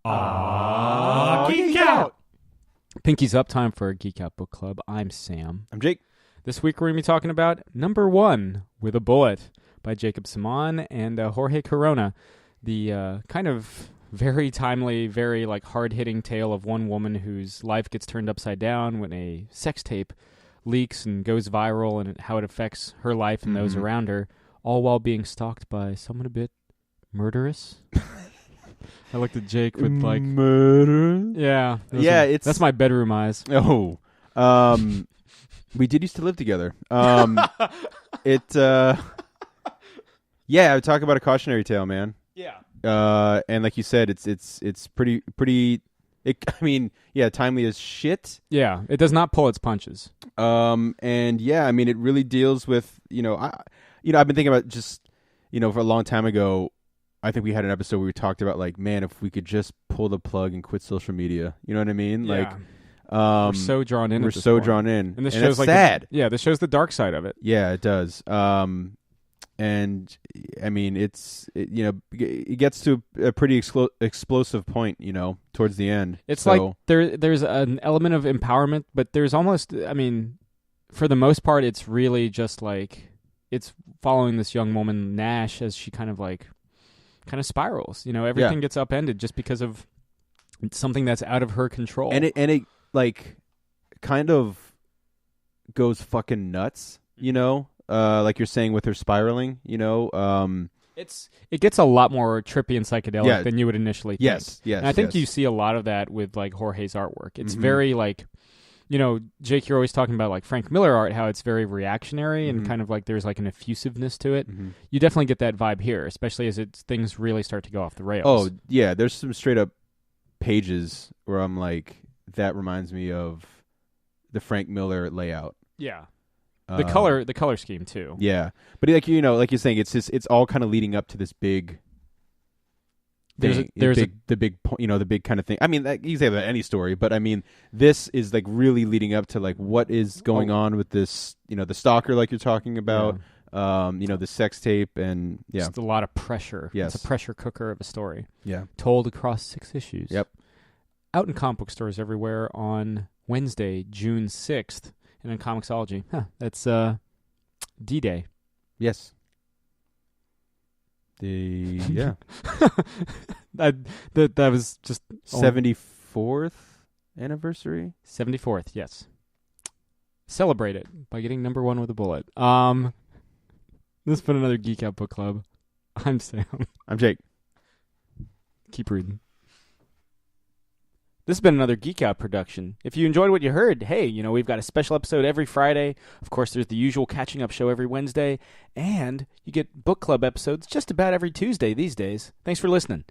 Geek Out! Pinky's up, time for a Geek Out Book Club. I'm Sam. I'm Jake. This week we're going to be talking about Number One with a Bullet by Jacob Semahn and Jorge Corona. The kind of very timely, very hard-hitting tale of one woman whose life gets turned upside down when a sex tape leaks and goes viral, and how it affects her life and those around her, all while being stalked by someone a bit murderous. I looked at Jake with murder. Yeah. Yeah, that's my bedroom eyes. Oh. We did used to live together. Yeah, I would talk about a cautionary tale, man. Yeah. And like you said, it's pretty timely as shit. Yeah, it does not pull its punches. And yeah, I mean, it really deals with, I've been thinking about just, for a long time ago, I think we had an episode where we talked about man, if we could just pull the plug and quit social media, you know what I mean? Yeah. We're so drawn in. We're so drawn in, and this and shows it's sad. This shows the dark side of it. Yeah, it does. And I mean, it gets to a pretty explosive point, towards the end. It's there's an element of empowerment, but there's almost, for the most part, it's really just it's following this young woman Nash as she kind of spirals. Everything gets upended just because of something that's out of her control. And it kind of goes fucking nuts, like you're saying with her spiraling, it gets a lot more trippy and psychedelic than you would initially think. Yes. And I think you see a lot of that with Jorge's artwork. It's very Jake, you're always talking about Frank Miller art, how it's very reactionary and kind of there's an effusiveness to it. You definitely get that vibe here, especially as things really start to go off the rails. Oh yeah, there's some straight up pages where I'm that reminds me of the Frank Miller layout. Yeah. The color scheme too. Yeah, but like you're saying, it's all kind of leading up to this big. The big kind of thing. I mean, you say that any story, but I mean, this is really leading up to what is going on with this. The stalker, like you're talking about. Yeah. The sex tape, and just a lot of pressure. Yes, it's a pressure cooker of a story. Yeah, told across 6 issues. Yep, out in comic book stores everywhere on Wednesday, June 6th. And in Comixology. That's D-Day. Yes. That was just 74th anniversary? 74th, yes. Celebrate it by getting number one with a bullet. This has been another Geek Out Book Club. I'm Sam. I'm Jake. Keep reading. This has been another Geek Out production. If you enjoyed what you heard, hey, we've got a special episode every Friday. Of course, there's the usual catching up show every Wednesday. And you get book club episodes just about every Tuesday these days. Thanks for listening.